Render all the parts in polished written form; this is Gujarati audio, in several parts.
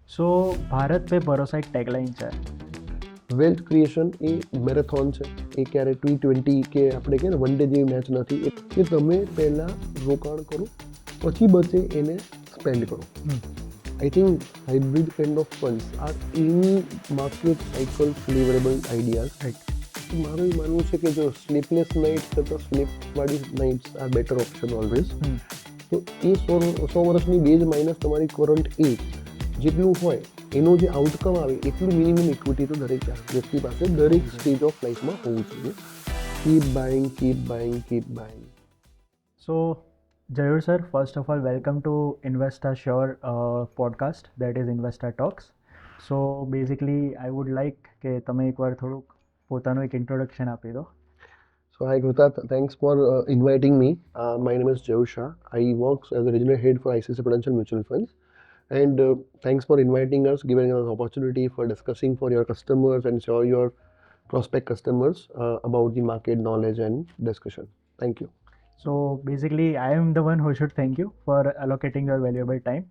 સો ભારત पे ભરોસા એક ટેગલાઇન છે. વેલ્થ ક્રિએશન એ મેરેથોન છે, એ ક્યારે T20 કે આપણે કહે ને વન ડે જેવી મેચ નથી. કે તમે પહેલાં રોકાણ કરો પછી બચે એને સ્પેન્ડ કરો. I think hybrid kind of funds are any market cycle favourable ideas. મારું એવું માનવું છે કે જો સ્લીપલેસ નાઇટ્સ કરતાં સ્લીપવાળી nights are better option always. તો એ 100 વર્ષની બેઝ માઇનસ તમારી કરંટ એજ જેટલું હોય એનો જે આઉટકમ આવે એટલું મિનિમમ ઇક્વિટી તો દરેક વ્યક્તિ પાસે દરેક સ્ટેજ ઓફ લાઈફમાં હોવું જોઈએ. Keep buying, keep buying, keep buying. So જયુર sir, first of all welcome to investor sure podcast that is investor talks. So basically I would like કે તમે એકવાર થોડુંક પોતાનું એક ઇન્ટ્રોડક્શન આપી દો. So hi Krita, thanks for inviting me. My name is Jayush Shah. I work as a regional head for ICICI Prudential Mutual Funds. And thanks for inviting us, giving us an opportunity for discussing for your customers and show your prospect customers about the market knowledge and discussion. Thank you. So basically I am the one who should thank you for allocating your valuable time.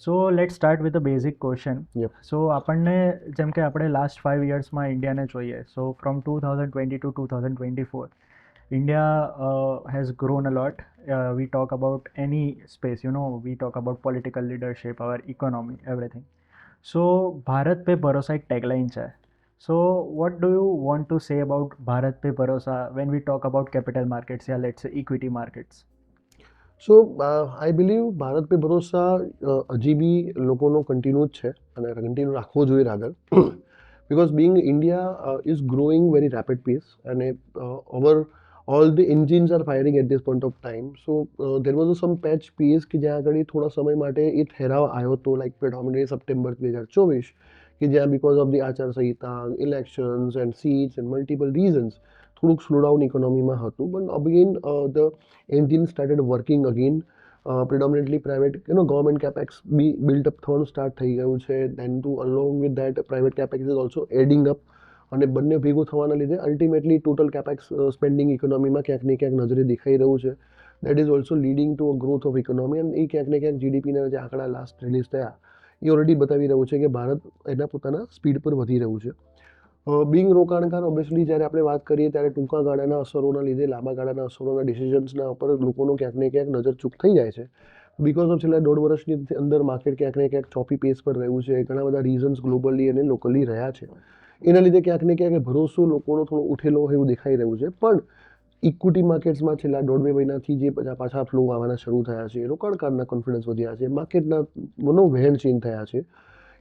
So let's start with the basic question. Yep. So આપણને જેમ કે આપણે લાસ્ટ 5 યર્સમાં ઇન્ડિયાને જોઈએ, સો from 2020 to 2024 India has grown a lot. We talk about any space, we talk about political leadership, our economy, everything. So Bharat pe bharosa ek tagline hai. So what do you want to say about Bharat pe bharosa when we talk about capital markets, or let's say equity markets? So I believe Bharat પે ભરોસા હજી બી લોકોનો કન્ટિન્યુ જ છે અને કન્ટિન્યુ રાખવો જોઈએ rather. because being India is growing very rapid pace and all the engines are firing at this point of time. So there was some patch pace કે જ્યાં આગળ થોડા સમય માટે એ ઠેરાવ આવ્યો હતો, like predominantly સપ્ટેમ્બર 2024 કે જ્યાં because of the આચારસંહિતા, elections and seats and multiple reasons થોડુંક સ્લોડાઉન ઇકોનોમીમાં હતું. But again the engine started working again. predominantly private government capex be built up થવાનું સ્ટાર્ટ થઈ ગયું છે. Then too along with that private capex is also adding up અને બંને ભેગું થવાના લીધે અલ્ટિમેટલી ટોટલ કેપેક્સ સ્પેન્ડિંગ ઇકોનોમીમાં ક્યાંક ને ક્યાંક નજરે દેખાઈ રહ્યું છે. That is also leading to a growth of economy અને એ ક્યાંક ને ક્યાંક જીડીપીના જે આંકડા લાસ્ટ રિલીઝ થયા એ ઓલરેડી બતાવી રહ્યું છે કે ભારત એના પોતાના સ્પીડ પર વધી રહ્યું છે. બિંગ રોકાણકાર ઓબ્વિયસલી જ્યારે આપણે વાત કરીએ ત્યારે ટૂંકા ગાળાના અસરોના લીધે લાંબા ગાળાના અસરોના ડિસિઝન્સના ઉપર લોકોનો ક્યાંક ને ક્યાંક નજર ચૂક થઈ જાય છે. બિકોઝ ઓફ છેલ્લા 1.5 વર્ષની અંદર માર્કેટ ક્યાંક ને ક્યાંક ચોપી પેસ પર રહ્યું છે. ઘણા બધા રીઝન્સ ગ્લોબલી અને લોકલી રહ્યા છે. એના લીધે ક્યાંક ને ક્યાંક ભરોસો લોકોનો થોડો ઉઠેલો એવું દેખાઈ રહ્યું છે. પણ ઇક્વિટી માર્કેટ્સમાં છેલ્લા 1.5-2 મહિનાથી જે પાછા ફ્લો આવવાના શરૂ થયા છે, રોકાણકારના કોન્ફિડન્સ વધ્યા છે, માર્કેટના મનોવહેણ ચેન્જ થયા છે,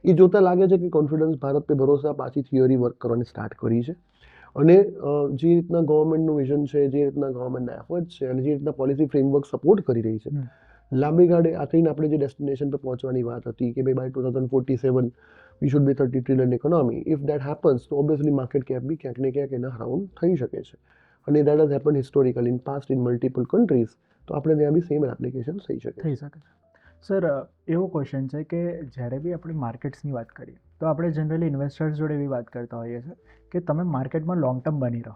એ જોતાં લાગે છે કે કોન્ફિડન્સ ભારત પે ભરોસા પાછી થિયરી વર્ક કરવાની સ્ટાર્ટ કરી છે. અને જે રીતના ગવર્મેન્ટનું વિઝન છે, જે રીતના ગવર્મેન્ટના એફર્ટ્સ છે અને જે રીતના પોલિસી ફ્રેમવર્ક સપોર્ટ કરી રહી છે, લાંબી ગાળે આખરીને આપણે જે ડેસ્ટિનેશન પર પહોંચવાની વાત હતી કે ભાઈ by 2047 we should be 30 trillion economy. If that happens તો ઓબ્વિયસલી માર્કેટ કેપ બી ક્યાંક ને ક્યાંક એના અરાઉન્ડ થઈ શકે છે. અને that has happen historical in past in multiple countries. તો આપણે ત્યાં બી સેમ એપ્લિકેશન થઈ શકે છે. સર, એવો ક્વેશ્ચન છે કે જ્યારે બી આપણે માર્કેટ્સની વાત કરીએ તો આપણે જનરલી ઇન્વેસ્ટર્સ જોડે એવી વાત કરતા હોઈએ છીએ કે તમે માર્કેટમાં લોંગ ટર્મ બની રહો.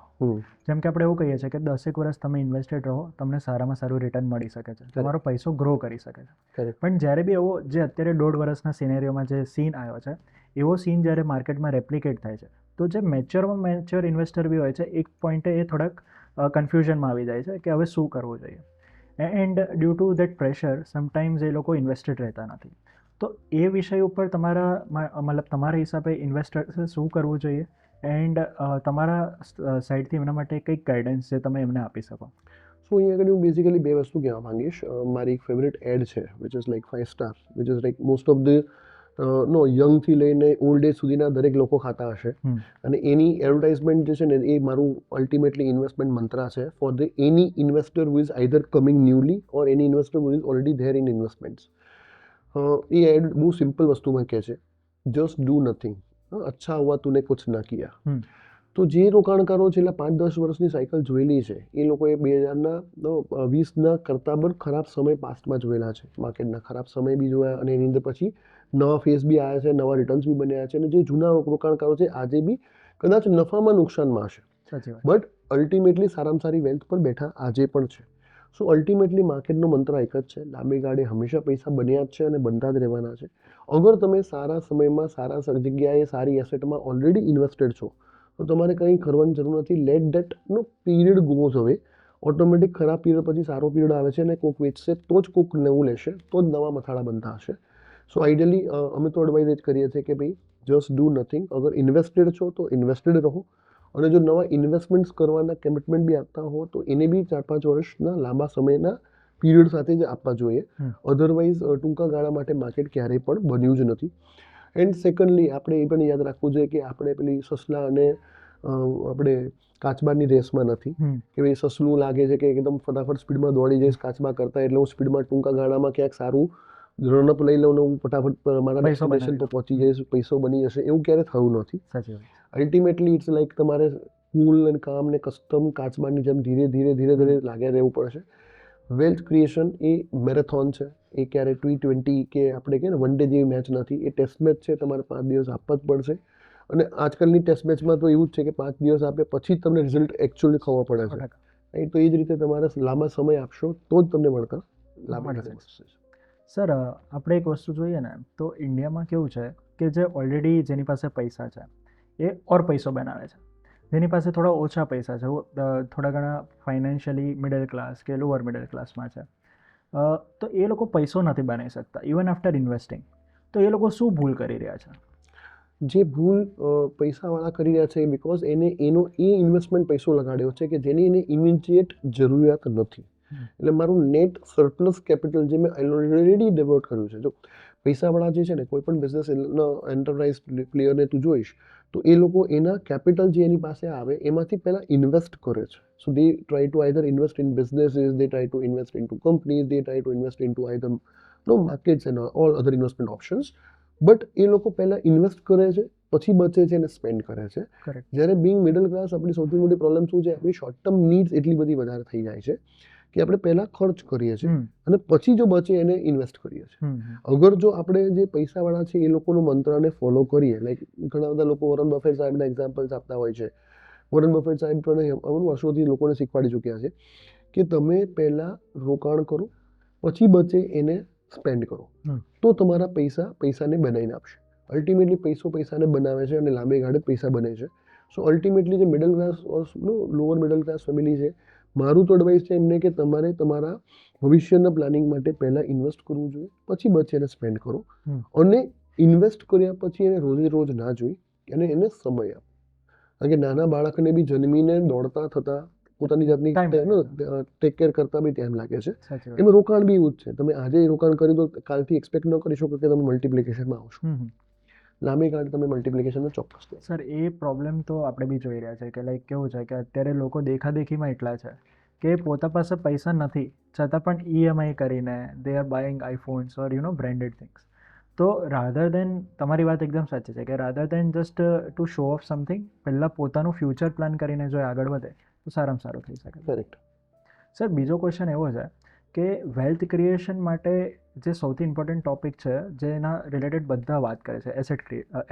જેમ કે આપણે એવું કહીએ છીએ કે 10 વર્ષ તમે ઇન્વેસ્ટેડ રહો, તમને સારામાં સારું રિટર્ન મળી શકે છે, તમારો પૈસો ગ્રો કરી શકે છે. પણ જ્યારે બી એવો જે અત્યારે 1.5 વર્ષના સિનેરિયોમાં જે સીન આવ્યો છે, એવો સીન જ્યારે માર્કેટમાં રેપ્લિકેટ થાય છે તો જે મેચ્યોર ઇન્વેસ્ટર બી હોય છે, એક પોઈન્ટે એ થોડાક કન્ફ્યુઝનમાં આવી જાય છે કે હવે શું કરવું જોઈએ. And due to that pressure sometimes એ લોકો ઇન્વેસ્ટેડ રહેતા નથી. તો એ વિષય ઉપર તમારા હિસાબે ઇન્વેસ્ટર્સે શું કરવું જોઈએ એન્ડ તમારા સાઈડથી એમના માટે કંઈક ગાઈડન્સ છે તમે એમને આપી શકો? સો અહીંયા આગળ હું બેઝિકલી 2 વસ્તુ કહેવા માંગીશ. મારી એક ફેવરેટ એડ છે which is like 5 star, which is like most of the યંગથી લઈને ઓલ્ડ એજ સુધીના દરેક લોકો ખાતા હશે. અને એની એડવર્ટાઇઝમેન્ટ જે છે ને એ મારું અલ્ટિમેટલી ઇન્વેસ્ટમેન્ટ મંત્રા છે for the any investor who is either coming newly or any investor who is already there in investments. એ એડ બહુ સિમ્પલ વસ્તુમાં કહે છે, જસ્ટ ડુ નથિંગ, અચ્છા હુઆ તુને કુછ ના કિયા. તો જે રોકાણકારો છેલ્લા 5-10 વર્ષની સાયકલ જોયેલી છે એ લોકોએ 2020ના કરતાં પણ ખરાબ સમય પાસ્ટમાં જોયેલા છે. માર્કેટના ખરાબ સમય બી જોયા અને એની અંદર પછી નવા ફેઝ બી આવ્યા છે, નવા રિટર્ન્સ બી બન્યા છે. અને જે જૂના રોકાણકારો છે આજે બી કદાચ નફામાં નુકસાનમાં હશે, બટ અલ્ટિમેટલી સારામાં સારી વેલ્થ પર બેઠા આજે પણ છે. સો અલ્ટિમેટલી માર્કેટનો મંત્ર એક જ છે, લાંબી ગાળે હંમેશા પૈસા બન્યા જ છે અને બનતા જ રહેવાના છે. અગર તમે સારા સમયમાં સારા જગ્યાએ સારી એસેટમાં ઓલરેડી ઇન્વેસ્ટેડ છો તો તમારે કંઈ કરવાની જરૂર નથી. લેટ ધેટનો પીરિયડ ગોઝ હવે. ઓટોમેટિક ખરાબ પીરિયડ પછી સારો પીરિયડ આવે છે અને કોક વેચશે તો જ કોક નવું લેશે, તો જ નવા મથાળા બનતા હશે. સો આઈડિયલી અમે તો એડવાઇઝ જ કરીએ છીએ કે ભાઈ જસ્ટ ડુ નથિંગ. અગર ઇન્વેસ્ટેડ છો તો ઇન્વેસ્ટેડ રહો, અને જો નવા ઇન્વેસ્ટમેન્ટ્સ કરવાના કમિટમેન્ટ બી આપતા હો તો એને બી 4-5 વર્ષના લાંબા સમયના પીરિયડ સાથે જ આપવા જોઈએ. અધરવાઇઝ ટૂંકા ગાળા માટે માર્કેટ ક્યારેય પણ બન્યું જ નથી. એન્ડ સેકન્ડલી આપણે એ પણ યાદ રાખવું જોઈએ કે આપણે પેલી સસલા અને આપણે કાચબાની રેસમાં નથી કે ભાઈ સસલું લાગે છે કે એકદમ ફટાફટ સ્પીડમાં દોડી જઈશ કાચબા કરતા, એટલે હું સ્પીડમાં ટૂંકા ગાળામાં ક્યાંક સારું રનઅપ લઈ લઉં ને હું ફટાફટ મારા ડેસ્ટિનેશન પર પહોંચી જઈશ, પૈસો બની જશે. એવું ક્યારે થયું નથી. અલ્ટિમેટલી ઇટ્સ લાઈક તમારે કુલ અને કામ ને કસ્ટમ કાચબાની જેમ ધીરે ધીરે લાગ્યા રહેવું પડશે. વેલ્થ ક્રિએશન એ મેરેથોન છે, એ ક્યારે T20 કે આપણે કહે ને વન ડે જેવી મેચ નથી, એ ટેસ્ટ મેચ છે. તમારે 5 દિવસ આપવા જ પડશે. અને આજકાલની ટેસ્ટ મેચમાં તો એવું જ છે કે 5 દિવસ આપે પછી જ તમને રિઝલ્ટ એકચ્યુઅલી ખબર પડે છે. રાઈટ? તો એ જ રીતે તમારે લાંબા સમય આપશો તો જ તમને વળતર લાંબા મળશે. સર આપણે એક વસ્તુ જોઈએ ને તો ઇન્ડિયામાં કેવું છે કે જે ઓલરેડી જેની પાસે પૈસા છે એ ઓર પૈસો બનાવે છે, જેની પાસે થોડા ઓછા પૈસા છે, થોડા ઘણા ફાઇનાન્શિયલી મિડલ ક્લાસ કે લોઅર મિડલ ક્લાસમાં છે, તો એ લોકો પૈસો નથી બનાવી શકતા ઇવન આફ્ટર ઇન્વેસ્ટિંગ. તો એ લોકો શું ભૂલ કરી રહ્યા છે? જે ભૂલ પૈસાવાળા કરી રહ્યા છે બિકોઝ એનો ઇન્વેસ્ટમેન્ટ પૈસો લગાડ્યો છે કે જેની એને ઇમિડિયેટ જરૂરિયાત નથી. એટલે મારું નેટ સરપ્લસ કેપિટલ જે મેં ઓલરેડી ડેવલપ કર્યું છે. જો પૈસાવાળા જે છે ને કોઈ પણ બિઝનેસ એન્ટરપ્રાઇઝ પ્લેયરને તું જોઈશ તો એ લોકો એના કેપિટલ જે એની પાસે આવે એમાંથી પહેલાં ઇન્વેસ્ટ કરે છે. So they try to either invest in businesses, they try to invest in to companies, they try to invest in to either markets and all other investment options. But એ લોકો પહેલાં ઇન્વેસ્ટ કરે છે, પછી બચે છે અને સ્પેન્ડ કરે છે. જ્યારે બિંગ મિડલ ક્લાસ આપણી સૌથી મોટી પ્રોબ્લેમ શું છે, આપણી શોર્ટ ટર્મ નીડ્સ એટલી બધી વધારે થઈ જાય છે કે આપણે પહેલાં ખર્ચ કરીએ છીએ અને પછી જો બચે એને ઇન્વેસ્ટ કરીએ છીએ. અગર જો આપણે જે પૈસાવાળા છે એ લોકોનું મંત્રને ફોલો કરીએ, લાઈક ઘણા બધા લોકો વોરન બફેટ સાહેબના એક્ઝામ્પલ્સ આપતા હોય છે. વોરન બફેટ સાહેબ પણ વર્ષોથી લોકોને શીખવાડી ચૂક્યા છે કે તમે પહેલાં રોકાણ કરો, પછી બચે એને સ્પેન્ડ કરો, તો તમારા પૈસાને બનાવીને આપશે. અલ્ટિમેટલી પૈસાને બનાવે છે અને લાંબી ગાળે પૈસા બને છે. સો અલ્ટિમેટલી જે middle class lower middle class family છે, મારું તો એડવાઇસ છે એમને કે તમારે તમારા ભવિષ્યના પ્લાનિંગ માટે પહેલાં ઇન્વેસ્ટ કરવું જોઈએ, પછી બચે એને સ્પેન્ડ કરો. અને ઇન્વેસ્ટ કર્યા પછી એને રોજ ના જોઈ અને એને સમય આપો. કારણ કે નાના બાળકને બી જન્મીને દોડતા થતા પોતાની જાતની ટેક કેર કરતા બી ટાઈમ લાગે છે. એમાં રોકાણ બી એવું જ છે. તમે આજે રોકાણ કર્યું તો કાલથી એક્સપેક્ટ ન કરી શકો કે તમે મલ્ટિપ્લિકેશનમાં આવશો. લાંબી ગાળે તમે મલ્ટિપ્લિકેશનનો ચોક્કસ. સર એ પ્રોબ્લેમ તો આપણે બી જોઈ રહ્યા છે કે લાઈક કેવું છે કે અત્યારે લોકો દેખાદેખીમાં એટલા છે કે પોતા પાસે પૈસા નથી છતાં પણ EMI કરીને they are buying iPhones or branded things. તો રાધર દેન તમારી વાત એકદમ સાચી છે કે rather than just to show off something, પહેલાં પોતાનું ફ્યુચર પ્લાન કરીને જો આગળ વધે તો સારામાં સારું થઈ શકે. કરેક્ટ. સર બીજો ક્વેશ્ચન એવો છે કે વેલ્થ ક્રિએશન માટે જે સૌથી ઇમ્પોર્ટન્ટ ટોપિક છે જેના રિલેટેડ બધા વાત કરે છે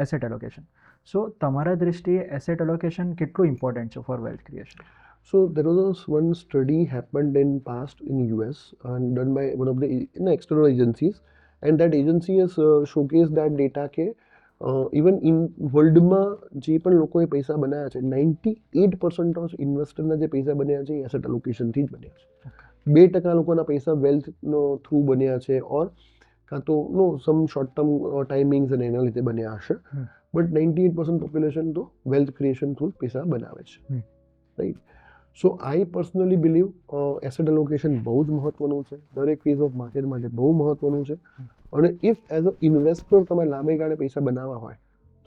એસેટ એલોકેશન. સો તમારા દૃષ્ટિએ એસેટ એલોકેશન કેટલું ઇમ્પોર્ટન્ટ છે for wealth creation? So there was one study happened in past in US and done by one of the external agencies, and that agency has showcased that data કે ઇવન ઇન વર્લ્ડમાં જે પણ લોકોએ પૈસા બનાવ્યા છે 98% ઓફ ઇન્વેસ્ટરના જે પૈસા બન્યા છે એ એસેટ એલોકેશનથી જ બન્યા છે. 2% લોકોના પૈસા વેલ્થનો થ્રુ બન્યા છે ઓર કાં તો સમ શોર્ટ ટર્મ ટાઈમિંગ્સ અને એના લીધે બન્યા હશે. બટ 98% પોપ્યુલેશન તો વેલ્થ ક્રિએશન થ્રુ પૈસા બનાવે છે. Right? So I personally believe asset allocation બહુ જ મહત્વનું છે, દરેક ફેઝ ઓફ માર્કેટ માટે બહુ મહત્વનું છે. અને ઇફ એઝ અ ઇન્વેસ્ટર તમારે લાંબી ગાળે પૈસા બનાવવા હોય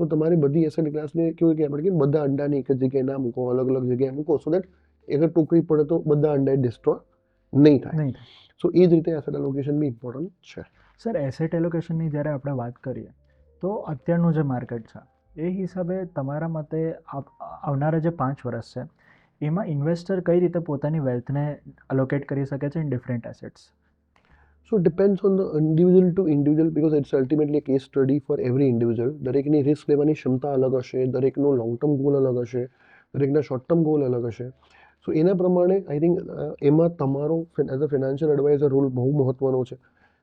તો તમારે બધી એસેટ ક્લાસને કેવું કે આપણે બધા અંડાને એક જ જગ્યાએ ના મૂકો, અલગ અલગ જગ્યાએ મૂકો, સો દેટ અગર ટોકરી પડે તો બધા અંડા ડિસ્ટ્રોય નહીં થાય. સો એ જ રીતે એસેટ એલોકેશન બી ઇમ્પોર્ટન્ટ છે. સર એસેટ એલોકેશનની જ્યારે આપણે વાત કરીએ તો અત્યારનું જે માર્કેટ છે એ હિસાબે તમારા મતે આવનારા જે 5 વર્ષ છે એમાં ઇન્વેસ્ટર કઈ રીતે પોતાની વેલ્થને અલોકેટ કરી શકે છે in different assets? So it depends on the individual to individual because it's ultimately a case study for every individual. દરેકની રિસ્ક લેવાની ક્ષમતા અલગ હશે, દરેકનો લોંગ ટર્મ ગોલ અલગ હશે, દરેકના શોર્ટ ટર્મ ગોલ અલગ હશે. સો એના પ્રમાણે આઈ થિંક એમાં તમારો as a financial adviser role બહુ મહત્વનો છે,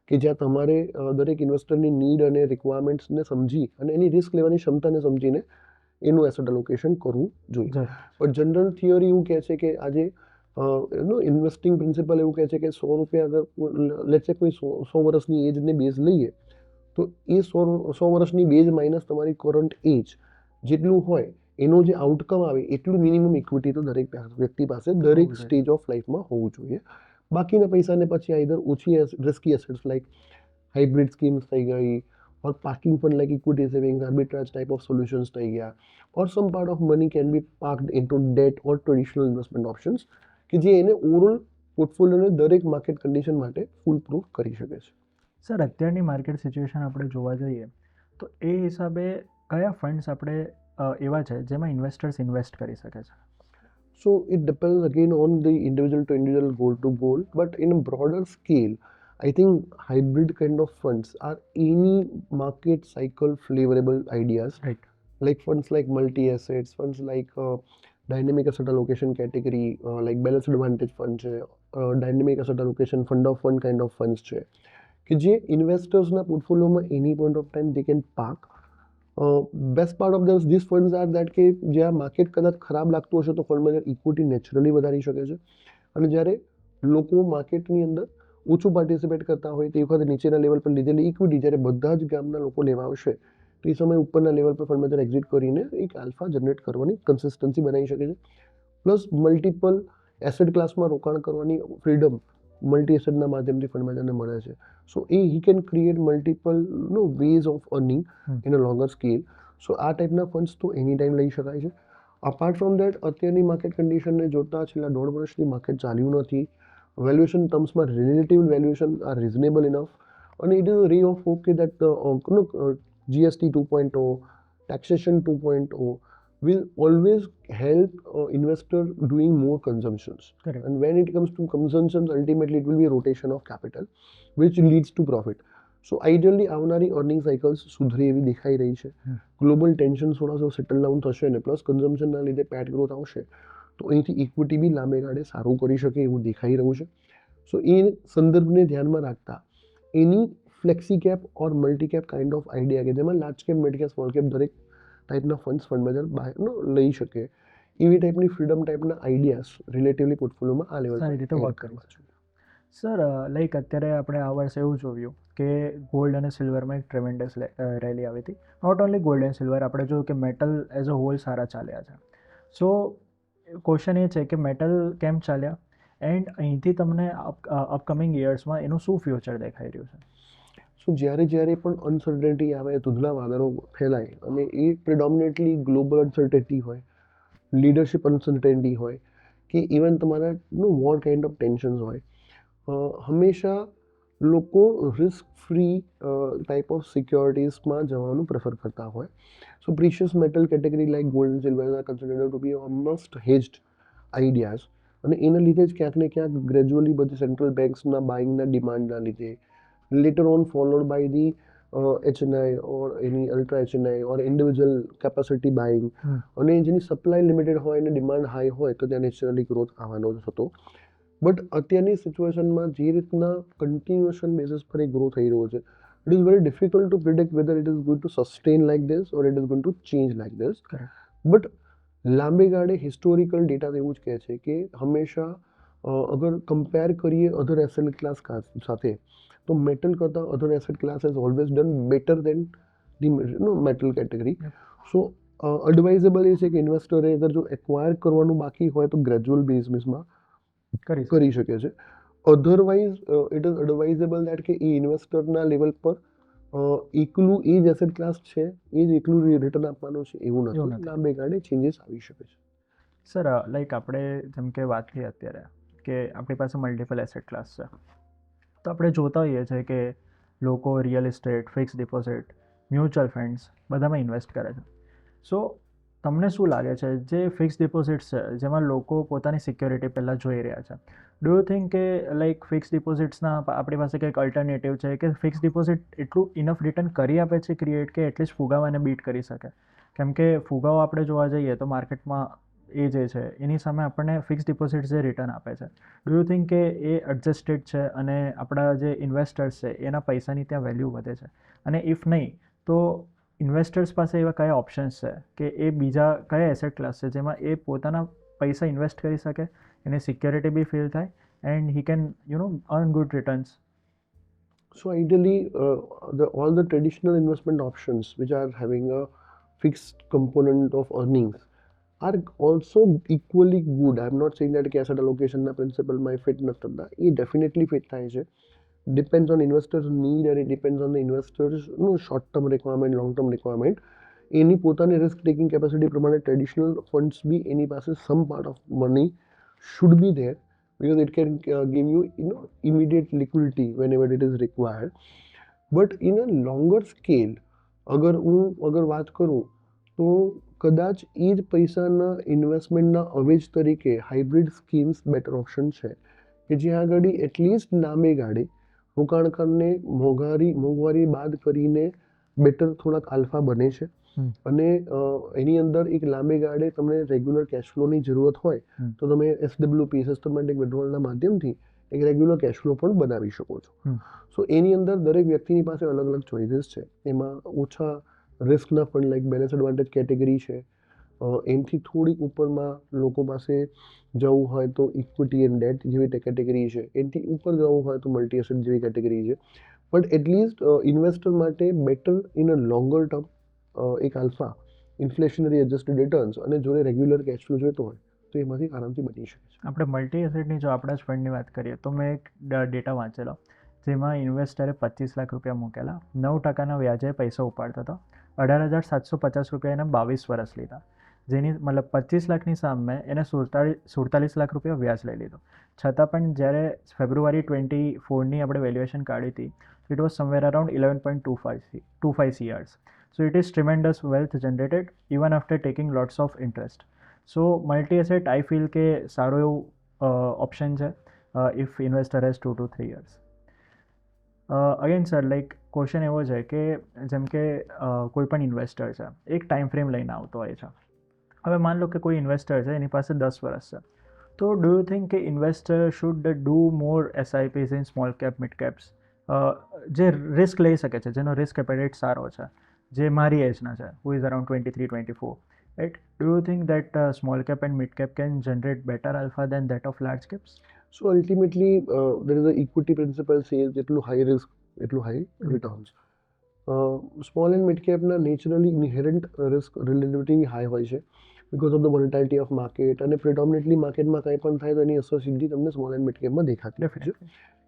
કે જ્યાં તમારે દરેક ઇન્વેસ્ટરની નીડ અને રિક્વાયરમેન્ટ્સને સમજી અને એની રિસ્ક લેવાની ક્ષમતાને સમજીને એનું એસેટ એલોકેશન કરવું જોઈએ. બટ જનરલ થિયરી એવું કહે છે કે આજે ઇન્વેસ્ટિંગ પ્રિન્સિપલ એવું કહે છે કે 100 રૂપિયા અગર લેટ્સ સે કોઈ 100 વર્ષની એજને બેઝ લઈએ તો એ 100 વર્ષની બેઝ માઇનસ તમારી કરંટ એજ જેટલું હોય એનો જે આઉટકમ આવે એટલું મિનિમમ ઇક્વિટી તો દરેક વ્યક્તિ પાસે દરેક સ્ટેજ ઓફ લાઈફમાં હોવું જોઈએ. બાકીના પૈસાને પછી આઈધર ઓછી risky assets like hybrid schemes થઈ ગઈ, or parking fund like equity savings, arbitrage type of solutions થઈ ગયા, or some part of money can be parked into debt or traditional investment options કે જે એને ઓવરઓલ પોર્ટફોલિયોને દરેક માર્કેટ કન્ડિશન માટે ફૂલ પ્રૂફ કરી શકે છે. સર, અત્યારની માર્કેટ સિચ્યુએશન આપણે જોવા જઈએ તો એ હિસાબે કયા ફંડ્સ આપણે એવા છે જેમાં ઇન્વેસ્ટર્સ ઇન્વેસ્ટ કરી શકે છે? So it depends again on the individual to individual, goal to goal, but in a broader scale, I think hybrid kind of funds are any market cycle favorable ideas. Right. Like funds like multi-assets, funds like dynamic asset allocation category, like balanced advantage fund છે, dynamic asset allocation fund of fund kind of funds છે, કે જે ઇન્વેસ્ટર્સના પોર્ટફોલિયોમાં any point of time they can park. Best part of this funds are that કે જ્યાં માર્કેટ કદાચ ખરાબ લાગતું હશે તો ફંડ મેનેજર ઇક્વિટી નેચરલી વધારી શકે છે, અને જ્યારે લોકો માર્કેટની અંદર ઓછું પાર્ટિસિપેટ કરતા હોય તે વખતે નીચેના લેવલ પર લીધેલી ઇક્વિટી જ્યારે બધા જ ગામના લોકો લેવા આવશે તો એ સમય ઉપરના લેવલ પર ફંડ મેનેજર એક્ઝિટ કરીને એક આલ્ફા જનરેટ કરવાની કન્સિસ્ટન્સી બનાવી શકે છે. પ્લસ મલ્ટિપલ એસેટ ક્લાસમાં રોકાણ કરવાની ફ્રીડમ મલ્ટી એસેટના માધ્યમથી ફંડ મેનેજરને મળે છે. સો he can create multiple ways of earning in a longer scale. સો આ ટાઈપના ફંડ્સ તો એની ટાઈમ લઈ શકાય છે. અપાર્ટ ફ્રોમ દેટ અત્યારની માર્કેટ કન્ડિશનને જોતા છેલ્લા 1.5 વર્ષથી માર્કેટ ચાલ્યું નથી. વેલ્યુએશન ટર્મ્સમાં relative valuation are reasonable enough, અને it is a ray of hope કે that GST 2.0, taxation 2.0 will always help investor doing more consumptions. Correct. And when it comes to consumptions, ultimately it will be a rotation of capital which leads to profit. So ideally આવનારી અર્નિંગ સાયકલ્સ સુધરે એવી દેખાઈ રહી છે. ગ્લોબલ ટેન્શન થોડા સેટલ ડાઉન થશે ને પ્લસ કન્ઝમ્પશનના લીધે પેટ ગ્રોથ આવશે તો અહીંથી ઇક્વિટી બી લાંબે ગાળે સારું કરી શકે એવું દેખાઈ રહ્યું છે. સો એ સંદર્ભને ધ્યાનમાં રાખતા any flexi cap or multi cap kind of idea કે જેમાં large cap, mid cap, small cap દરેક ટાઈપના ફંડ્સ ફંડ મેનેજર લઈ શકે એવી ટાઈપની ફ્રીડમ ટાઈપના આઈડિયાઝ રિલેટિવલી પોર્ટફોલિયોમાં આ લેવલ સારી રીતે વર્ક કરવા જોઈએ. સર, લાઈક અત્યારે આપણે આ વર્ષે એવું જોયું કે ગોલ્ડ અને સિલ્વરમાં એક ટ્રેમેન્ડસ રેલી આવી હતી. Not only gold and silver, આપણે જોયું કે મેટલ એઝ અ હોલ સારા ચાલ્યા છે. સો ક્વેશ્ચન એ છે કે મેટલ કેમ ચાલ્યા એન્ડ અહીંથી તમને અપકમિંગ યર્સમાં એનું શું ફ્યુચર દેખાઈ રહ્યું છે? સો જ્યારે પણ અનસર્ટનિટી આવે, ધૂંધળા વાદળો ફેલાય અને એ પ્રિડોમિનેટલી ગ્લોબલ અનસર્ટનિટી હોય, લીડરશિપ અનસર્ટનિટી હોય કે ઇવન તમારા વોર કાઇન્ડ ઓફ ટેન્શન્સ હોય, હંમેશા લોકો રિસ્ક ફ્રી ટાઈપ ઓફ સિક્યોરિટીઝમાં જવાનું પ્રેફર કરતા હોય. So precious metal category like gold and silver are considered to be almost hedged ideas, અને એના લીધે જ ક્યાંક ને ક્યાંક ગ્રેજ્યુઅલી બધી સેન્ટ્રલ બેન્ક્સના બાઇંગના ડિમાન્ડના લીધે later on followed by the HNI or any ultra HNI or individual capacity buying, અને જેની સપ્લાય લિમિટેડ હોય અને ડિમાન્ડ હાઈ હોય તો ત્યાં નેચરલી ગ્રોથ આવવાનો જ હતો. બટ અત્યારની સિચ્યુએશનમાં જે રીતના કન્ટિન્યુએશન બેસિસ પર એ ગ્રો થઈ રહ્યો છે, it is very difficult to predict whether it is going to sustain like this or it is going to change like this. But લાંબે ગાળે હિસ્ટોરિકલ ડેટા એવું જ કહે છે કે હંમેશા અગર કમ્પેર કરીએ અધર એસેટ ક્લાસ સાથે તો મેટલ કરતાં other asset class has always done better than the metal category. So advisable એ છે કે ઇન્વેસ્ટરે અગર જો એક્વાયર કરવાનું બાકી હોય તો ગ્રેજ્યુઅલ બેઝિસમાં કરી શકે છે. Otherwise it is advisable that કે એ ઇન્વેસ્ટરના લેવલ પર એકલું એ જ એસેટ ક્લાસ છે એ જ એકલું રિટર્ન આપવાનું છે એવું નથી, લાંબે ગાળે ચેન્જીસ આવી શકે છે. સર, લાઈક આપણે જેમ કે વાત થઈ અત્યારે કે આપણી પાસે મલ્ટિપલ એસેટ ક્લાસ છે, તો આપણે જોતા હોઈએ છીએ કે લોકો real estate, fix deposit, mutual funds બધામાં ઇન્વેસ્ટ કરે છે. સો તમને શું લાગે છે જે ફિક્સ ડિપોઝિટ્સ છે જેમાં લોકો પોતાની સિક્યોરિટી પહેલાં જોઈ રહ્યા છે, ડુ યુ થિંક કે લાઈક ફિક્સ ડિપોઝિટ્સના આપણી પાસે કંઈક અલ્ટરનેટિવ છે કે ફિક્સ ડિપોઝિટ એટલું ઇનફ રિટર્ન કરી આપે છે ક્રિએટ કે એટલીસ્ટ ફુગાવાને બીટ કરી શકે? કેમ કે ફુગાવો આપણે જોવા જઈએ તો માર્કેટમાં એ જે છે એની સામે આપણને ફિક્સ ડિપોઝિટ જે રિટર્ન આપે છે, ડુ યુ થિંક કે એ એડજસ્ટેડ છે અને આપણા જે ઇન્વેસ્ટર્સ છે એના પૈસાની ત્યાં વેલ્યુ વધે છે? અને ઇફ નહીં તો ઇન્વેસ્ટર્સ પાસે એવા કયા ઓપ્શન્સ છે કે એ બીજા કયા એસેટ ક્લાસ છે જેમાં એ પોતાના પૈસા ઇન્વેસ્ટ કરી શકે, એને સિક્યોરિટી બી ફીલ થાય and he can earn good returns? So ideally, all the traditional investment options which are having a fixed component of earnings are also equally good. I'm not saying that asset allocation principle my fit નથી, એ definitely fit થાય છે. Depends on investors need and it depends on the investors short term requirement, long term requirement. એની પોતાની risk taking capacity પ્રમાણે traditional funds બી એની પાસે some part of money should be there because it can give you immediate liquidity whenever it is required. But in a longer scale, અગર વાત કરું તો કદાચ એ જ પૈસાના ઇન્વેસ્ટમેન્ટના અવેજ તરીકે હાઇબ્રિડ સ્કીમ્સ બેટર ઓપ્શન છે કે જ્યાં આગળ એટલીસ્ટ લાંબી ગાડી રોકાણકારને મોંઘવારી બાદ કરીને બેટર થોડાક આલ્ફા બને છે અને એની અંદર એક લાંબી ગાળે તમને રેગ્યુલર કેશ ફ્લોની જરૂરત હોય તો તમે SWP સિસ્ટમેટિક વિડ્રોવલના માધ્યમથી એક રેગ્યુલર કેશ ફ્લો પણ બનાવી શકો છો. સો એની અંદર દરેક વ્યક્તિની પાસે અલગ અલગ ચોઇસીસ છે. એમાં ઓછા રિસ્કના fund like balance advantage category છે, એનાથી થોડીક ઉપરમાં લોકો પાસે જવું હોય તો ઇક્વિટી એન્ડ ડેટ જેવી કેટેગરી છે, એનાથી ઉપર જવું હોય તો મલ્ટી એસેટ જેવી કેટેગરી છે. બટ એટલીસ્ટ ઇન્વેસ્ટર માટે better in a longer term એક આલ્ફા ઇન્ફ્લેશનરી એડજસ્ટેડ રિટર્ન્સ અને જોડે રેગ્યુલર કેશ ફ્લો જોઈતો હોય તો એમાંથી આરામથી બની શકે છે. આપણે મલ્ટી એસેટની જો આપણા જ ફંડની વાત કરીએ તો મેં એક ડેટા વાંચેલો જેમાં ઇન્વેસ્ટરે 25 લાખ રૂપિયા મૂકેલા, 9% વ્યાજે પૈસા ઉપાડતા હતા, 18,750 રૂપિયા એને 22 વર્ષ લીધા, જેની મતલબ 25 લાખની સામે એને 47 લાખ રૂપિયા વ્યાજ લઈ લીધો. છતાં પણ જ્યારે ફેબ્રુઆરી 24ની આપણે વેલ્યુએશન કાઢી હતી it was somewhere around 11.25 CRs. So it is tremendous wealth generated even after taking lots of interest. So multi-asset I feel કે સારો એવું ઓપ્શન છે if investor has 2 to 3 years. Again sir like question એવો છે કે જેમ કે કોઈ પણ ઇન્વેસ્ટર છે એક ટાઈમ ફ્રેમ લઈને આવતો હોય છે. હવે માન લો કે કોઈ ઇન્વેસ્ટર છે એની પાસે 10 વર્ષ છે, તો ડુ યુ થિંક કે investor should do more SIPs in small cap mid caps જે રિસ્ક લઈ શકે છે, જેનો રિસ્ક એપેટાઇટ સારો છે, જે મારી એજના છે, who is around 23-24, right? Do you think that small cap and mid cap can generate better alpha than that of large caps? So ultimately, there is a equity principle says જેટલું high risk એટલું high returns. Small and mid cap ના naturally inherent risk relatively high હોય છે because of the volatility of market અને predominantly માર્કેટમાં કંઈ પણ થાય તો એની અસર સીધી તમને સ્મોલ એન્ડ મિડ કેપમાં દેખાતી હોય છે.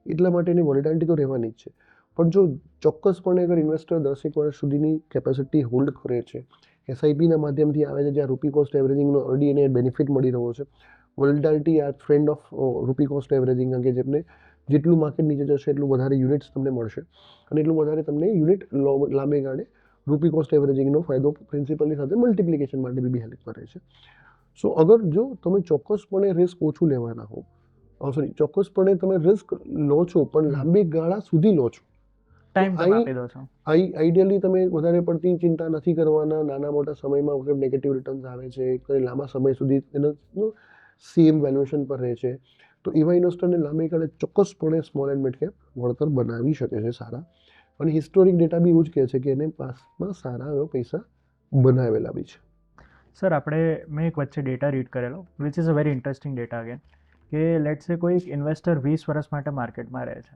એટલા માટે એની વોલેટિલિટી તો રહેવાની જ છે. પણ જો ચોક્કસપણે અગર ઇન્વેસ્ટર 10 વર્ષ સુધીની કેપેસિટી હોલ્ડ કરે છે, SIPના માધ્યમથી આવે છે જ્યાં રૂપી કોસ્ટ એવરેજિંગનો અર્લી એને બેનિફિટ મળી રહ્યો છે, વોલેટિલિટી આર ફ્રેન્ડ ઓફ રૂપી કોસ્ટ એવરેજિંગ, કારણ કે જેમને જેટલું માર્કેટ નીચે જશે એટલું વધારે યુનિટ્સ તમને મળશે અને એટલું વધારે તમને યુનિટ લાંબે ગાળે રૂપી કોસ્ટ એવરેજિંગનો ફાયદો પ્રિન્સિપલની સાથે મલ્ટિપ્લિકેશન માટે બી હેલ્પ કરે છે. સો અગર જો તમે ચોક્કસપણે રિસ્ક ઓછું લેવાના હો, ચોક્કસપણે તમે રિસ્ક લો છો પણ લાંબી ગાળા સુધી લો છો, આઈડિયલી તમે વધારે પડતી ચિંતા નથી કરવાના. નાના મોટા સમયમાં વખત નેગેટિવ રિટર્ન્સ આવે છે, કોઈ લાંબા સમય સુધી એનો સેમ વેલ્યુએશન પર રહે છે, તો એવા ઇન્વેસ્ટરને લાંબી ગાળે ચોક્કસપણે સ્મોલ એન્ડ મિડ કેપ વળતર બનાવી શકે છે સારા. અને હિસ્ટોરિક ડેટા બી એવું જ કહે છે કે એને પાસમાં સારા એવા પૈસા બનાવેલા બી છે. સર મેં એક વચ્ચે ડેટા રીડ કરેલો which is a very interesting data again, કે લેટ્સ સે કોઈ ઇન્વેસ્ટર 20 વર્ષ માટે માર્કેટમાં રહે છે,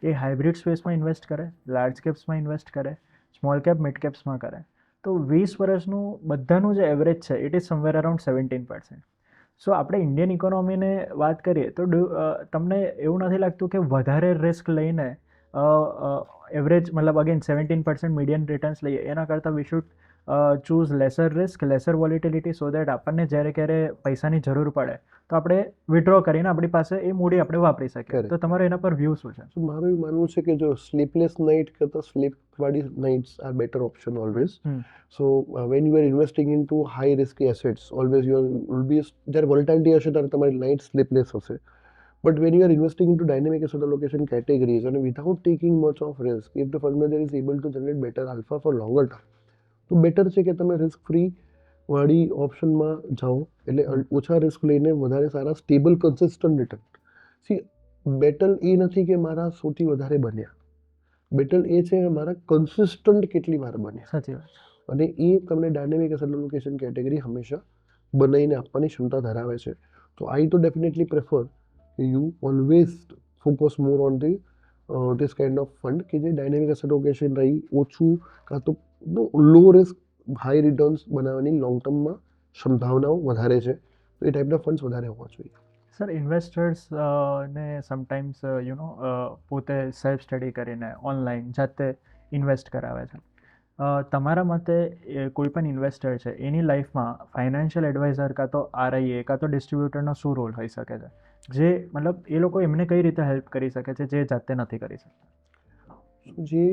એ હાઇબ્રિડ સ્પેસમાં ઇન્વેસ્ટ કરે, લાર્જ કેપ્સમાં ઇન્વેસ્ટ કરે, સ્મોલ કેપ મિડ કેપ્સમાં કરે, તો 20 વર્ષનું બધાનું જે એવરેજ છે ઇટ ઇઝ સમવેર અરાઉન્ડ 17%. સો આપણે ઇન્ડિયન ઇકોનોમીને વાત કરીએ તો તમને એવું નથી લાગતું કે વધારે રિસ્ક લઈને એવરેજ મતલબ અગેન 17% મીડિયન રિટર્ન્સ લઈએ એના કરતાં we should choose lesser risk, lesser volatility, so that આપણને જ્યારે ક્યારે પૈસાની જરૂર પડે તો આપણે વિડ્રો કરીને આપણી પાસે એ મૂડી આપણે વાપરી શકીએ. તો તમારો એના પર વ્યૂ શું છે? So મારું એવું માનવું છે કે જો સ્લીપલેસ નાઇટ કરતાં સ્લીપવાળી nights are better option always. So when you are investing in to high risky assets always you will be, જ્યારે વોલેટિલિટી હશે ત્યારે તમારી નાઇટ સ્લીપલેસ હશે. But when you are investing into dynamic asset allocation categories and without taking much of risk, if the fund manager is able to generate better alpha for longer term, તો બેટર છે કે તમે રિસ્ક ફ્રી વાળી ઓપ્શનમાં જાઓ એટલે ઓછા રિસ્ક લઈને વધારે સારા stable consistent return. See battle એ નથી કે મારા સૌથી વધારે બન્યા, બેટલ એ છે કે મારા કન્સિસ્ટન્ટ કેટલી વાર બન્યા. સાચી વાત. અને એ તમને ડાયનેમિક એસેટ એલોકેશન કેટેગરી હંમેશા બનાવીને આપવાની ક્ષમતા ધરાવે છે. તો આઈ તો ડેફિનેટલી પ્રેફર કે you always focus more on this kind of fund કે જે ડાયનેમિક એસેટ એલોકેશન રહી ઓછું કાં તો લો રિસ્ક હાઈ રિટર્ન્સ બનાવવાની લોંગ ટર્મમાં સંભાવનાઓ વધારે છે. તો એ ટાઈપના ફંડ્સ વધારે હોવા જોઈએ. સર ઇન્વેસ્ટર્સ ને સમટાઈમ્સ પોતે સેલ્ફ સ્ટડી કરીને ઓનલાઈન જાતે ઇન્વેસ્ટ કરાવે છે. તમારા મતે કોઈ પણ ઇન્વેસ્ટર છે એની લાઈફમાં ફાઇનાન્શિયલ એડવાઇઝર કાં તો આરઆઈએ કાં તો ડિસ્ટ્રીબ્યુટરનો શું રોલ હોઈ શકે છે, જે મતલબ એ લોકો એમને કઈ રીતે હેલ્પ કરી શકે છે જે જાતે નથી કરી શકતા? જે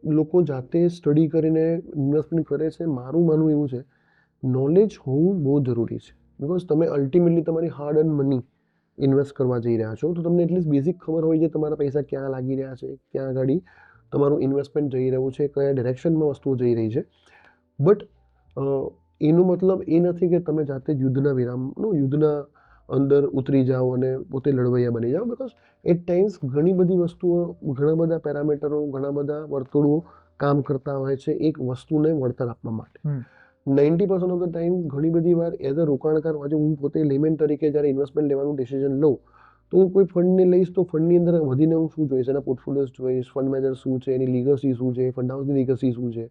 લોકો જાતે સ્ટડી કરીને ઇન્વેસ્ટમેન્ટ કરે છે, મારું માનવું એવું છે નોલેજ હોવું બહુ જરૂરી છે. બિકોઝ તમે અલ્ટિમેટલી તમારી હાર્ડ એન્ડ મની ઇન્વેસ્ટ કરવા જઈ રહ્યા છો તો તમને એટલીસ્ટ બેઝિક ખબર હોય છે તમારા પૈસા ક્યાં લાગી રહ્યા છે, ક્યાં આગળ તમારું ઇન્વેસ્ટમેન્ટ જઈ રહ્યું છે, કયા ડિરેક્શનમાં વસ્તુઓ જઈ રહી છે. બટ એનો મતલબ એ નથી કે તમે જાતે યુદ્ધના અંદર ઉતરી જાઓ અને પોતે લડવૈયા બની જાઓ. બિકોઝ એટ ટાઈમ્સ ઘણી બધી વસ્તુઓ, ઘણા બધા પેરામીટરો, ઘણા બધા વર્તુળો કામ કરતા હોય છે એક વસ્તુને વળતર આપવા માટે. 90% ઓફ ધ ટાઈમ ઘણી બધી વાર એઝ અ રોકાણકાર આજે હું પોતે લેમેન તરીકે જ્યારે ઇન્વેસ્ટમેન્ટ લેવાનું ડિસિઝન લઉં તો હું કોઈ ફંડને લઈશ તો ફંડની અંદર વધીને હું શું જોઈશ, એના પોર્ટફોલિયોઝ જોઈશ, ફંડ મેનેજર શું છે, એની લીગસી શું છે, ફંડ હાઉસની લીગસી શું છે.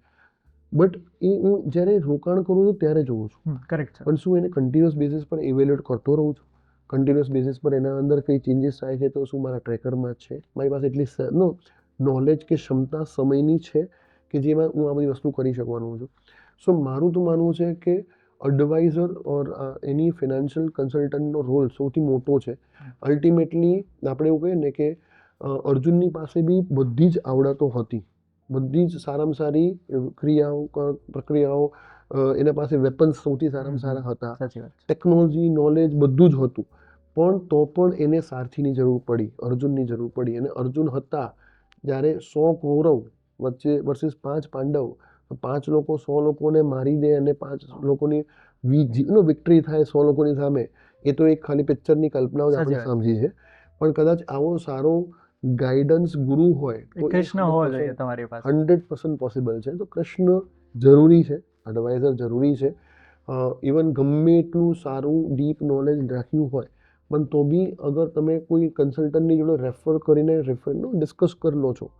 બટ એ હું જ્યારે રોકાણ કરું છું ત્યારે જોઉં છું. કરેક્ટ છે. પણ શું એને કન્ટિન્યુઅસ બેઝિસ પર ઇવેલ્યુએટ કરતો રહું છું, કન્ટિન્યુઅસ બેઝિસ પર એના અંદર કઈ ચેન્જીસ થાય છે તો શું મારા ટ્રેકરમાં છે, મારી પાસે એટલી નોલેજ કે ક્ષમતા સમયની છે કે જેમાં હું આ બધી વસ્તુ કરી શકવાનું છું. સો મારું તો માનવું છે કે એડવાઇઝર ઓર એની ફિનાન્શિયલ કન્સલ્ટન્ટનો રોલ સૌથી મોટો છે. અલ્ટિમેટલી આપણે એવું કહીએ ને કે અર્જુનની પાસે બી બધી જ આવડતો હતી, બધી જ સારામાં સારી પ્રક્રિયાઓ, એના પાસે વેપન્સ સૌથી સારામાં સારા હતા, ટેકનોલોજી નોલેજ બધું જ હતું. પણ તો પણ એને સારથીની જરૂર પડી, અર્જુનની જરૂર પડી. અને અર્જુન હતા જ્યારે 100 કૌરવ વચ્ચે વર્સિસ 5 પાંડવ, 5 લોકો 100 લોકોને મારી દે અને 5 લોકોની વિક્ટરી થાય 100 લોકોની સામે, એ તો એક ખાલી પિક્ચરની કલ્પનાઓ જ આપણે સમજી છે. પણ કદાચ આવો સારો ગાઈડન્સ ગુરુ હોય તો કૃષ્ણ હોવો જોઈએ તમારી પાસે. 100% પોસિબલ છે. તો કૃષ્ણ જરૂરી છે, એડવાઇઝર જરૂરી છે. ઇવન ગમે એટલું સારું ડીપ નોલેજ રાખ્યું હોય પણ તો બી અગર તમે કોઈ કન્સલ્ટન્ટની જોડે રેફર કરીને ડિસ્કસ કરી લો છો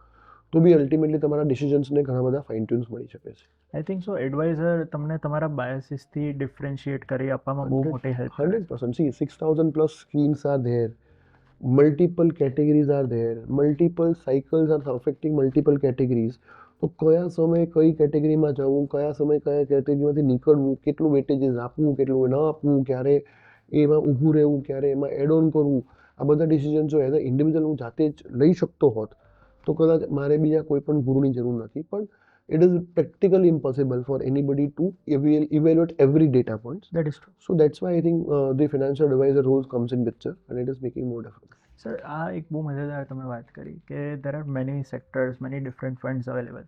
તો બી અલ્ટિમેટલી તમારા ડિસિઝન્સને ઘણા બધા ફાઇન ટ્યુન્સ મળી શકે છે. આઈ થિંક સો એડવાઇઝર તમને તમારા બાયસીસથી ડિફરન્શિએટ કરી આપવામાં બહુ મોટી હેલ્પ કરે. 100%. See, 6,000 plus schemes are there. Multiple categories are there. Multiple cycles are affecting multiple categories. તો કયા સમયે કઈ કેટેગરીમાં જવું, કયા સમયે કયા કેટેગરીમાંથી નીકળવું, કેટલું વેટેજીસ આપવું, કેટલું ન આપવું, ક્યારે એમાં ઊભું રહેવું, ક્યારે એમાં એડ ઓન કરવું, આ બધા ડિસિઝન જો એઝ અ ઇન્ડિવિજ્યુઅલ હું જાતે જ લઈ શકતો હોત તો કદાચ મારે બીજા કોઈ પણ ગુરુની જરૂર નથી. પણ it is practically impossible for anybody to evaluate every data points. That is true. So that's why I think the financial advisor role comes in picture and it is making more difference. Sir આ એક બહુ મજાદાર તમે વાત કરી કે there are many sectors, many different funds available.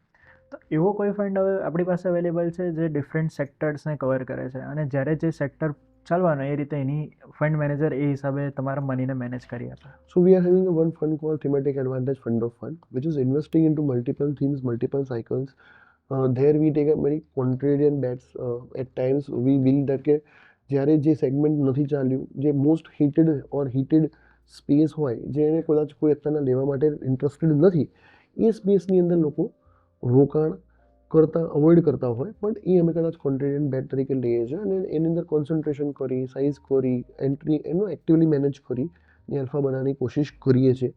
તો એવો કોઈ ફંડ હવે આપણી પાસે અવેલેબલ છે જે ડિફરન્ટ સેક્ટર્સને કવર કરે છે અને જ્યારે જે સેક્ટર ચાલવાનો એ રીતે એની ફંડ મેનેજર એ હિસાબે તમારા મનીને મેનેજ કરી આપે? So we are having one fund called Thematic Advantage Fund of Fund, which is investing into multiple themes, multiple cycles. There we take a very contrarian bets. At times we will that કે જ્યારે જે સેગમેન્ટ નથી ચાલ્યું, જે મોસ્ટ હીટેડ સ્પેસ હોય, જેને કદાચ કોઈ અત્યારના લેવા માટે ઇન્ટરેસ્ટેડ નથી, એ સ્પેસની અંદર લોકો રોકાણ અવોઇડ કરતા હોય. પણ એ અમે કદાચ કોન્ટ્રેરિયન બેટ તરીકે લઈએ છીએ અને એની અંદર કોન્સન્ટ્રેશન કરી, સાઇઝ કરી, એન્ટ્રી એનો એક્ટિવલી મેનેજ કરી અલ્ફા બનાવવાની કોશિશ કરીએ છીએ.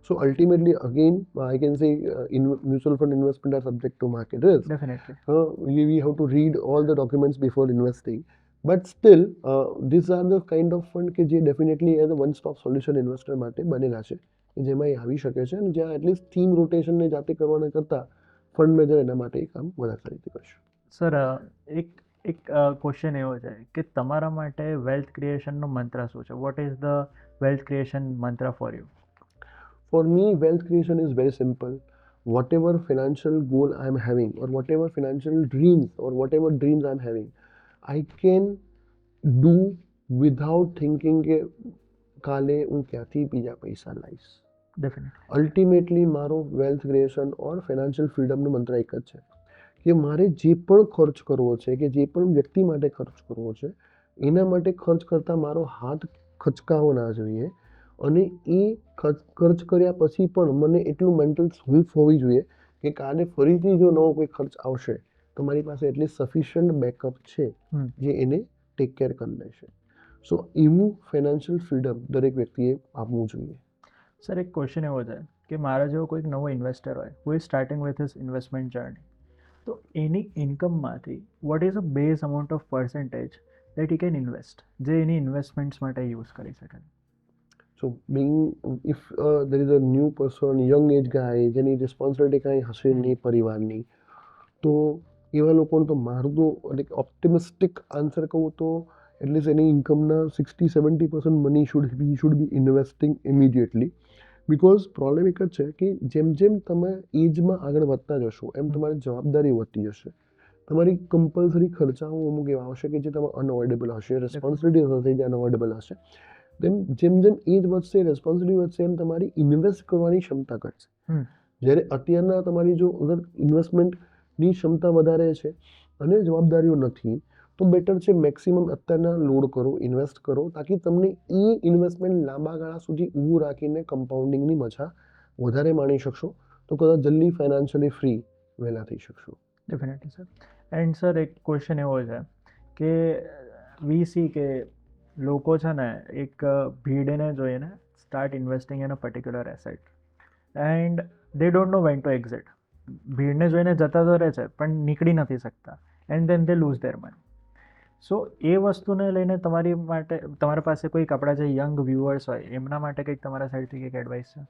So ultimately again I can say mutual fund investment are subject to market risk. Definitely. We have to read all the documents before investing. But still, these are the kind of fund કે જે definitely as a one stop solution investor માટે બનેલા છે, જેમાં એ આવી શકે છે અને જ્યાં એટલીસ્ટ થીમ રોટેશનને જાતે કરવાના કરતાં ફંડ મેનેજર એના માટે એ કામ વધારે સારી રીતે કરશે. સર એક ક્વેશ્ચન એવો છે કે તમારા માટે વેલ્થ ક્રિએશનનો મંત્ર શું છે? What is the wealth creation mantra for you? For me, wealth creation is very simple. Whatever financial goal I'm having or whatever financial dreams or whatever dreams I'm having, I can do without thinking કે કાલે હું ક્યાંથી બીજા પૈસા લાવીશ. ડેફિનેટલી. અલ્ટિમેટલી મારો વેલ્થ ક્રિએશન ઓર ફાઇનાન્શિયલ ફ્રીડમનો મંત્ર એક જ છે કે મારે જે પણ ખર્ચ કરવો છે કે જે પણ વ્યક્તિ માટે ખર્ચ કરવો છે એના માટે ખર્ચ કરતાં મારો હાથ ખચકાવો ના જોઈએ, અને એ ખર્ચ કર્યા પછી પણ મને એટલું મેન્ટલ સ્વીપ હોવી જોઈએ કે કાલે ફરીથી જો નવો કોઈ ખર્ચ આવશે તો મારી પાસે એટલી સફિશિયન્ટ બેકઅપ છે જે એને ટેક કેર કરી લેશે. સો એવું ફાઇનાન્શિયલ ફ્રીડમ દરેક વ્યક્તિએ આપવું જોઈએ. સર, એક ક્વેશ્ચન એવો છે કે મારા જેવો કોઈક નવો ઇન્વેસ્ટર હોય who is starting with his investment journey, તો એની ઇન્કમમાંથી what is a base amount of percentage that he can invest, જે એની ઇન્વેસ્ટમેન્ટ્સ માટે યુઝ કરી શકે? So being, if there is a new person, young age guy, જેની રિસ્પોન્સિબિલિટી કાંઈ હશે નહીં પરિવારની, તો એવા લોકોને તો મારું તો ઓપ્ટિમિસ્ટિક આન્સર કહું તો એટલીસ્ટ એની ઇન્કમના 60-70% money should be investing immediately. Because problem એક જ છે કે જેમ જેમ તમે એજમાં આગળ વધતા જશો એમ તમારી જવાબદારી વધતી જશે, તમારી કમ્પલસરી ખર્ચાઓ અમુક એવા આવશે કે જે તમે અનઅવોઇડેબલ હશે, રિસ્પોન્સિબિલિટી હશે જે અનઅવોઇડેબલ હશે. જેમ જેમ એજ વધશે, રિસ્પોન્સિબિલિટી વધશે, એમ તમારી ઇન્વેસ્ટ કરવાની ક્ષમતા ઘટશે. જ્યારે અત્યારના તમારી જો અગર ઇન્વેસ્ટમેન્ટની ક્ષમતા વધારે છે અને જવાબદારીઓ નથી તો બેટર છે મેક્સિમમ અત્યારના લોડ કરો, ઇન્વેસ્ટ કરો, તાકી તમને એ ઇન્વેસ્ટમેન્ટ લાંબા ગાળા સુધી ઊભું રાખીને કમ્પાઉન્ડિંગની મજા વધારે માણી શકશો, તો કદાચ જલ્દી ફાઇનાન્શિયલી ફ્રી વહેલા થઈ શકશો. Definitely sir. એન્ડ સર, એક ક્વેશ્ચન એવો છે કે વી સી કે લોકો છે ને એક ભીડને જોઈને start investing in a particular asset and they don't know when to exit. ભીડને જોઈને જતા તો રહે છે પણ નીકળી નથી શકતા, and then they lose their money. So એ વસ્તુને લઈને તમારા પાસે કોઈક આપણા જે યંગ વ્યુઅર્સ હોય એમના માટે કંઈક તમારા સાઈડથી કંઈક એડવાઇસ છે?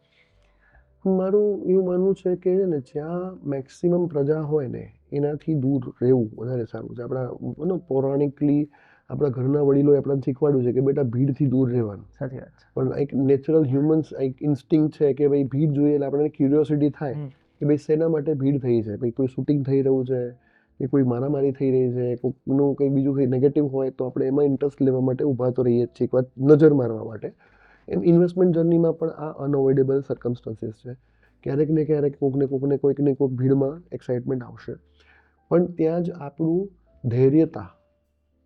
મારું એવું માનવું છે કે છે ને જ્યાં મેક્સિમમ પ્રજા હોય ને એનાથી દૂર રહેવું વધારે સારું છે. આપણા પૌરાણિકલી આપણા ઘરના વડીલોએ આપણને શીખવાડ્યું છે કે બેટા ભીડથી દૂર રહેવાનું. સાચી વાત છે. પણ એક નેચરલ હ્યુમન્સ એક ઇન્સ્ટિંક્ટ છે કે ભાઈ ભીડ જોઈએ એટલે આપણને ક્યુરિયોસિટી થાય કે ભાઈ શેના માટે ભીડ થઈ છે, ભાઈ કોઈ શૂટિંગ થઈ રહ્યું છે કે કોઈ મારામારી થઈ રહી છે, કોઈકનું કંઈ બીજું કંઈ નેગેટિવ હોય તો આપણે એમાં ઇન્ટરેસ્ટ લેવા માટે ઊભા તો રહીએ જ છીએ, એક વાર નજર મારવા માટે. એમ ઇન્વેસ્ટમેન્ટ જર્નીમાં પણ આ અનઅવોઇડેબલ સર્કમસ્ટન્સીસ છે. ક્યારેક ને ક્યારેક કોઈકને કોઈક ભીડમાં એક્સાઇટમેન્ટ આવશે, પણ ત્યાં જ આપણું ધૈર્યતા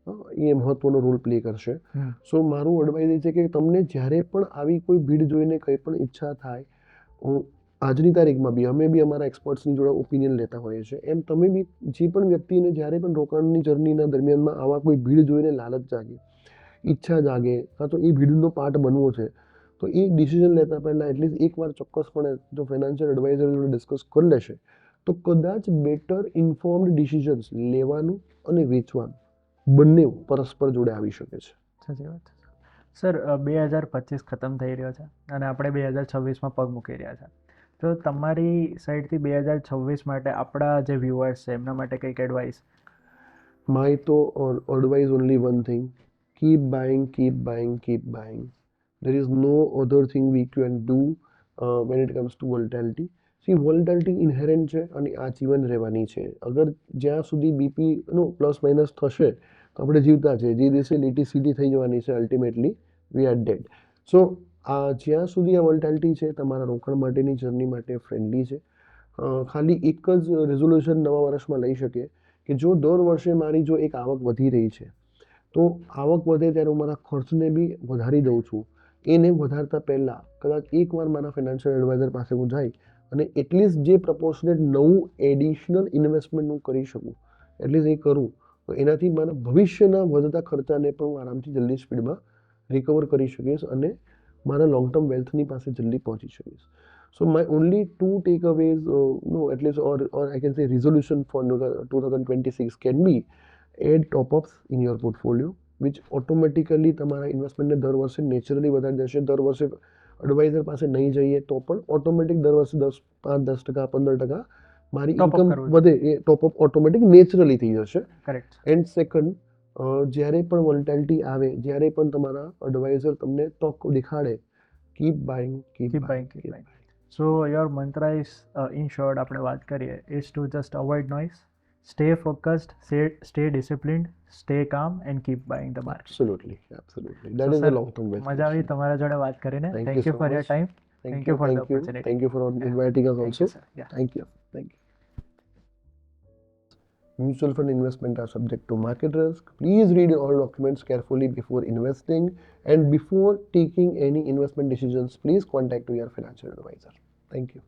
એ મહત્વનો રોલ પ્લે કરશે. સો મારું એડવાઇસ એ છે કે તમને જ્યારે પણ આવી કોઈ ભીડ જોઈને કંઈ પણ ઈચ્છા થાય, આજની તારીખમાં બી અમે બી અમારા એક્સપર્ટ્સની જોડે ઓપિનિયન લેતા હોઈએ છીએ, એમ તમે બી જે પણ વ્યક્તિને જ્યારે પણ રોકાણની જર્નીના દરમિયાનમાં આવા કોઈ ભીડ જોઈને લાલચ જાગે, ઈચ્છા જાગે, કાં તો એ ભીડનો પાર્ટ બનવો છે, તો એ ડિસિઝન લેતા પહેલાં એટલીસ્ટ એકવાર ચોક્કસપણે જો ફાઇનાન્શિયલ એડવાઇઝર જોડે ડિસ્કસ કરી લેશે તો કદાચ બેટર ઇન્ફોર્મ્ડ ડિસિઝન્સ લેવાનું અને વેચવાનું બંને પરસ્પર જોડે આવી શકે છે. સાચી વાત છે. સર, 2025 ખતમ થઈ રહ્યો છે અને આપણે 2026માં પગ મૂકી રહ્યા છે, તો તમારી સાઈડથી 2026 માટે આપણા જે વ્યુઅર્સ છે એમના માટે કંઈક એડવાઇસ? માય તો advice only one thing, keep buying, keep buying, keep buying. There is no other thing we can do when it comes to volatility. See, volatility inherent છે અને આજીવન રહેવાની છે. અગર જ્યાં સુધી બીપીનો પ્લસ માઇનસ થશે તો આપણે જીવતા છે, જે દિવસે લીટી સીધી થઈ જવાની છે અલ્ટિમેટલી વી આર ડેડ. સો જ્યાં સુધી આ વોલેટિલિટી છે તમારા રોકાણ માટેની જર્ની માટે ફ્રેન્ડલી છે. ખાલી એક જ રેઝોલ્યુશન નવા વર્ષમાં લઈ શકે કે જો દર વર્ષે મારી જો એક આવક વધી રહી છે તો આવક વધે ત્યારે હું મારા ખર્ચને બી વધારી દઉં છું. એને વધારતા પહેલાં કદાચ એકવાર મારા ફાઇનાન્શિયલ એડવાઇઝર પાસે હું જઈ અને એટલીસ્ટ જે પ્રપોર્શનેટ નવું એડિશનલ ઇન્વેસ્ટમેન્ટ હું કરી શકું એટલીસ્ટ એ કરું તો એનાથી મારા ભવિષ્યના વધતા ખર્ચાને પણ હું આરામથી જલ્દી સ્પીડમાં રિકવર કરી શકીશ અને મારા લોંગ ટર્મ વેલ્થની પાસે જલ્દી પહોંચી શકીશ. So my only two takeaways, no, at least, or I can say resolution for 2026 can be add top-ups in your portfolio, which automatically તમારા ઇન્વેસ્ટમેન્ટને દર વર્ષે નેચરલી વધારી દેશે. દર વર્ષે એડવાઇઝર પાસે નહીં જઈએ તો પણ ઓટોમેટિક દર વર્ષે 5-10%, 15% મારી ઇન્કમ વધે એ ટોપઅપ ઓટોમેટિક નેચરલી થઈ જશે. કરેક્ટ. એન્ડ સેકન્ડ, જ્યારે પણ વોલેટિલિટી આવે, જ્યારે પણ તમારા એડવાઇઝર તમને તક દેખાડે, keep buying, keep buying. So your મંત્ર ઇઝ, ઇન શોર્ટ આપણે વાત કરીએ, is two just avoid noise stay focused, stay disciplined, stay calm and keep buying the market. Absolutely. That So, is sir, the long-term best. મજા આવી તમારા જોડે વાત કરીને. Thank Thank you you so for your much. time. Thank you for the opportunity. Thank you for inviting us Thank you, also. sir. Yeah. Thank you. Mutual fund investment are subject to market risk. Please read all documents carefully before investing, and before taking any investment decisions, please contact your financial advisor. Thank you.